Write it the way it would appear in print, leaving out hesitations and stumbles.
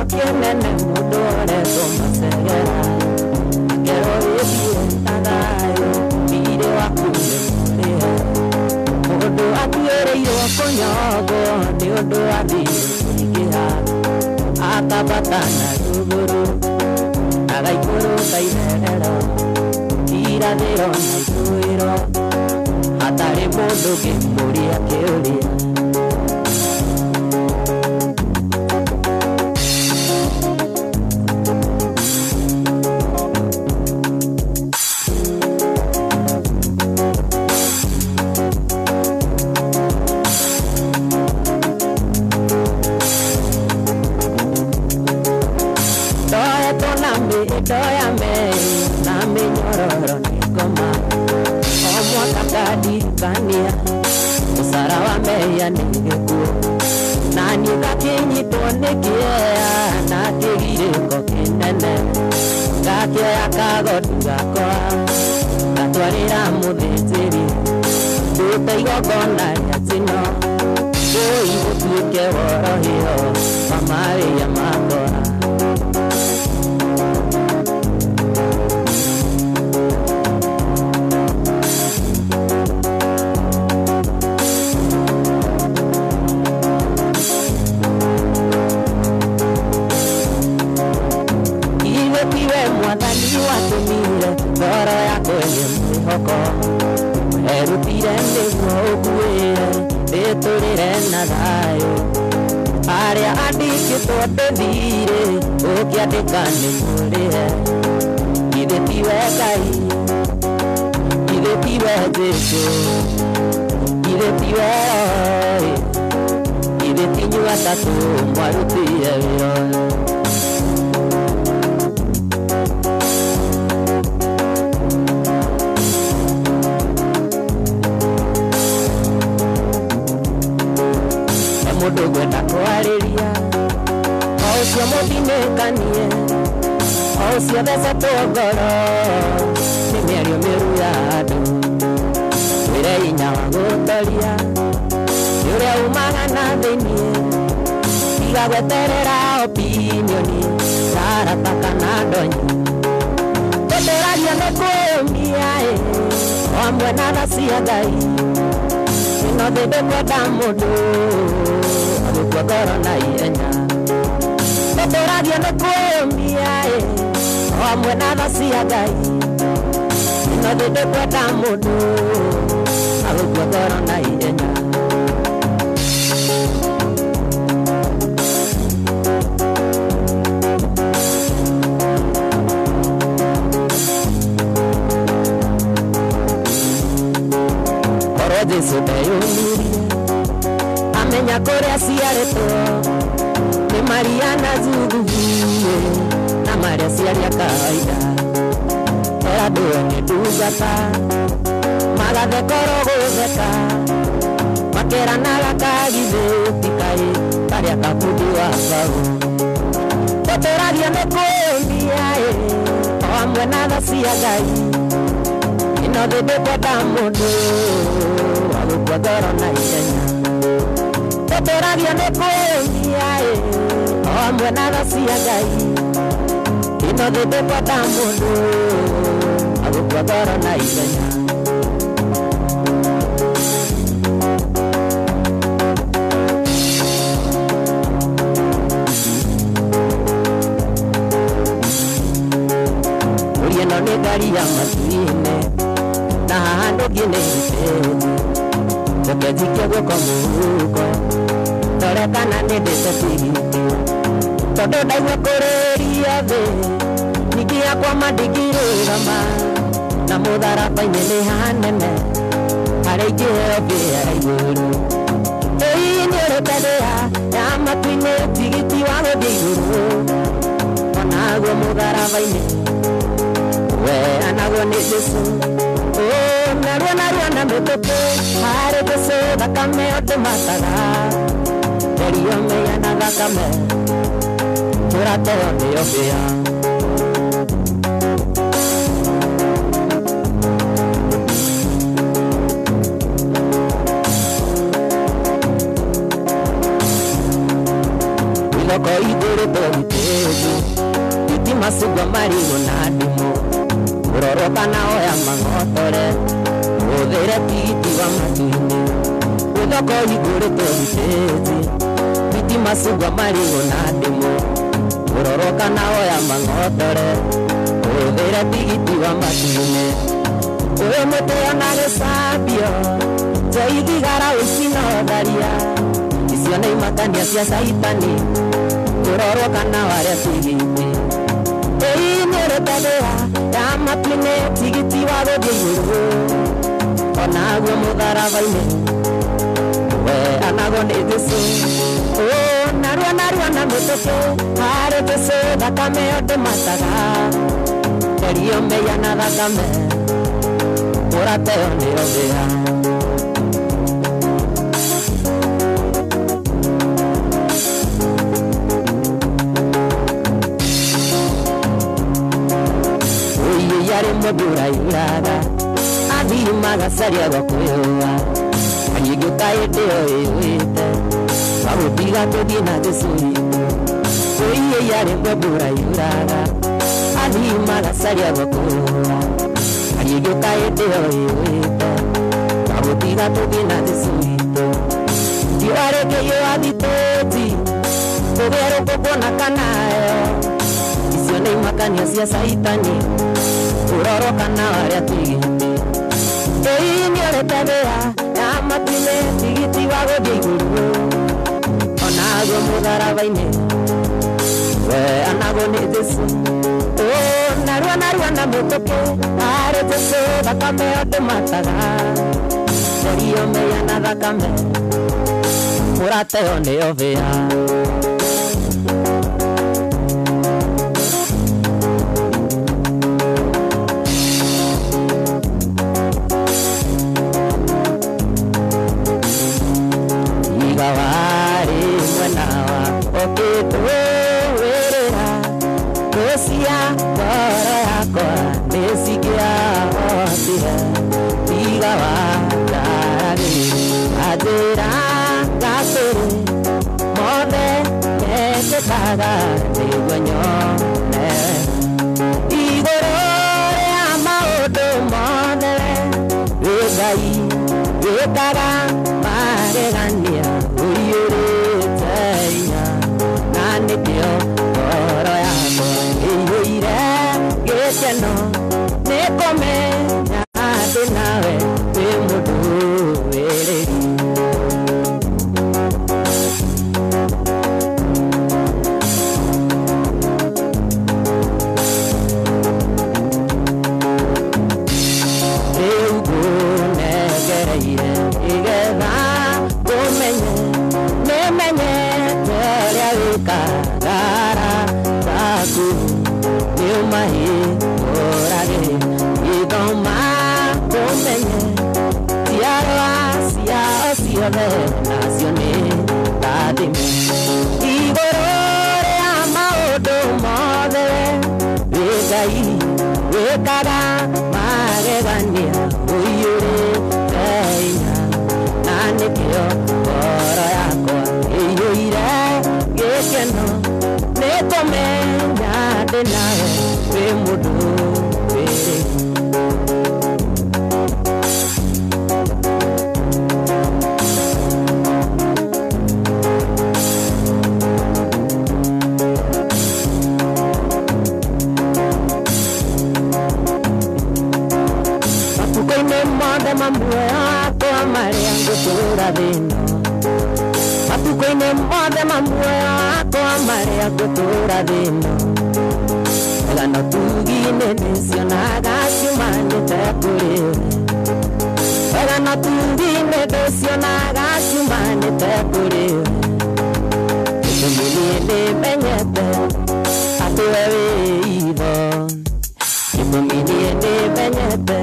kienene mudore tomasegera Kero ebie tadayo Mire wakune mure Mudo atuere yo konyogo Ni odo abire kurikiha Akabatana ruguru Nagaikuru kairerero Ira dero naituiro Atare mudo gemuria keuria Doya me, na me nyororo ni goma Omwa kakadi kania Usara wa meya ningekuo Nani kakinyi tonekia Na kegire kokinene Kakia ya kagotu gakoa Katwarira muthitiri Dute igogona ya tino Doi utuike worohio Mamari ya makora Mwathani watumire ngoro yako ĩrĩ mwĩhoko erutire nĩguo ũkuĩre ndĩtũrĩre na thayũ arĩa andĩkĩtwo ndĩthire ũkĩandĩka nĩ mũrĩhe ithe tiwe Ngai ithe tiwe Jesũ ithe tiwe ithe tinyuĩ atatũ mwarutire wĩra Mudo gwenda kwariria Ocio mutinekanie Ocio thecetwo ngoro Nĩ mĩario mĩũru ya andũ Wĩre hinya wa gũtoria Nĩ ũrĩa umaga na thĩinĩ Tiga gweterera opinioni Tarata kana ndonyi Gũtũũragia nĩ kũũmia O hamwe na tha cia Ngai Ĩno thĩ ndĩkwenda mũndũ Agũkua ngoro na ihenya Gũtũũragia nĩ kũũmia O hamwe na tha cia Ngai Ĩno thĩ ndĩkwenda mũndũ Agũkua ngoro na ihenya Jesũ ndeyũmirie amenya kũrĩa aciarĩtwo nĩ Maria na Zuzuye na marĩa ciaria kawaida era andũ nĩ ndungata magathe koro gũtheka makeranaga kagithĩti kaĩ karĩa kabundi wa Ngai gũtũũragia nĩ kũũmia O hamwe na tha cia Ngai Ĩno thĩ ndĩkwenda mũndũ Agũkua ngoro na ihenya Gũtũũragia nĩ kũũmia O hamwe na tha cia Ngai Ĩno thĩ ndĩkwenda mũndũ Agũkua ngoro na ihenya Ũrĩa ĩno nĩ ngari ya matu-inĩ Na haha ndũngĩ nĩ gĩtĩĩti Ũkĩnjikia guoko mũhuko Ndore kana nĩ ndĩte tigiti Tondũ ndaigua kũrĩria thĩ Ningĩ yakwa mandingĩrũgama Na mũtharaba-inĩ nĩ hanene Harĩa ingĩheo mbĩa ya igũrũ Ĩĩ nĩ ũrĩtendea Ya matu-inĩ tigiti wa gũthiĩ igũrũ Onaguo mũtharaba-inĩ We anaguo nĩ Jesũ Narua na mĩtũkĩ harĩ Jesũ thakame ndĩmataga Therio meya na thakame Tũrateo nĩyo mbĩa Uthoko iguru togitezi Thitima sugwa marigo na ndimu Uroroka na oya mang'otore Uthire tigiti wa matu-inĩ Uthoko iguru togitezi Thitima sugwa marigo na ndimu Uroroka na oya mang'otore Uthire tigiti wa matu-inĩ Uwe mũtĩo na gĩcambio Teithigara ũcina tharia Icio nĩ imakania cia caitani Uroroka na warĩa tigiti Ĩĩ nĩũrĩtagĩra ya matu-inĩ tigiti wa gũthiĩ igũrũ Onaguo mũtharaba-inĩ we anago nĩ Jesũ narua na mũtũkĩ harĩ Jesũ thakame ĩyo ndĩmataga Kerio meya na thakame Urateo nĩ ũthĩa Yari mũndũra yuraga athii magacaria gũkwĩũa anyingĩũka hĩndĩ ĩyo ĩwĩte wagũtiga tũthiĩ na Jesũ witũ yari mũndũra yuraga athii magacaria gũkwĩũa anyingĩũka hĩndĩ ĩyo ĩwĩte wagũtiga tũthiĩ na Jesũ witũ riũa rĩngĩ athitĩti kũgerũkũ kuonaka nayo icio nĩ imakania cia caitani Uroroka na warĩa tigiti Ĩĩ nĩũrĩtagĩra ya matu-inĩ tigiti wa gũthiĩ igũrũ Onaguo mũtharaba-inĩ we anago nĩ Jesũ narua na mũtũkĩ harĩ Jesũ thakame ĩyo ndĩmataga Kerio meya na thakame Mũrateo nĩ ũthĩa Matuko-inĩ mothe mamuoya wakwa marĩa ngũtũũra thĩ ĩno Ngano tugi-inĩ ndĩcionaga ciumanĩte kũrĩ we Ngano tugi-inĩ ndĩcionaga ciumanĩte kũrĩ we Gĩtũmi niĩ nĩmenyete atĩ we wĩ itho Gĩtũmi niĩ nĩmenyete